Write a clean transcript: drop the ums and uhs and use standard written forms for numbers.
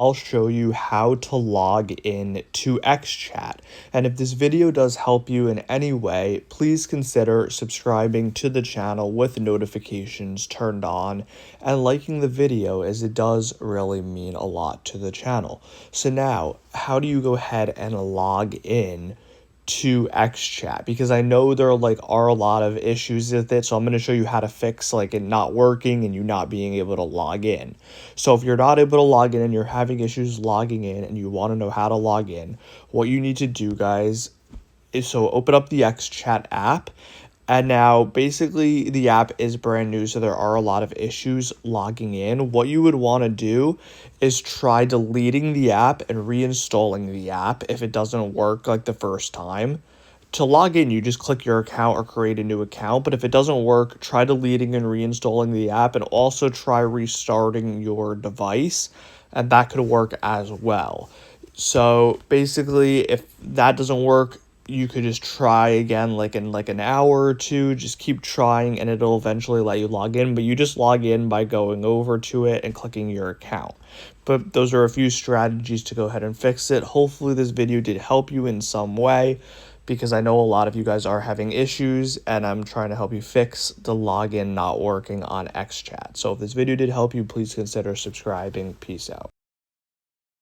I'll show you how to log in to XChat. And if this video does help you in any way, please consider subscribing to the channel with notifications turned on and liking the video, as it does really mean a lot to the channel. So now, how do you go ahead and log in to XChat? Because I know there are a lot of issues with it, so I'm going to show you how to fix it not working and you not being able to log in. So if you're not able to log in and you're having issues logging in and you want to know how to log in, what you need to do, guys, is open up the XChat app. And now, basically, the app is brand new, so there are a lot of issues logging in. What you would want to do is try deleting the app and reinstalling the app if it doesn't work the first time. To log in, you just click your account or create a new account. But if it doesn't work, try deleting and reinstalling the app, and also try restarting your device, and that could work as well. So basically, if that doesn't work, you could just try again in an hour or two. Just keep trying and it'll eventually let you log in, but you just log in by going over to it and clicking your account. But those are a few strategies to go ahead and fix it. Hopefully this video did help you in some way, because I know a lot of you guys are having issues and I'm trying to help you fix the login not working on XChat. So if this video did help you, please consider subscribing. Peace out.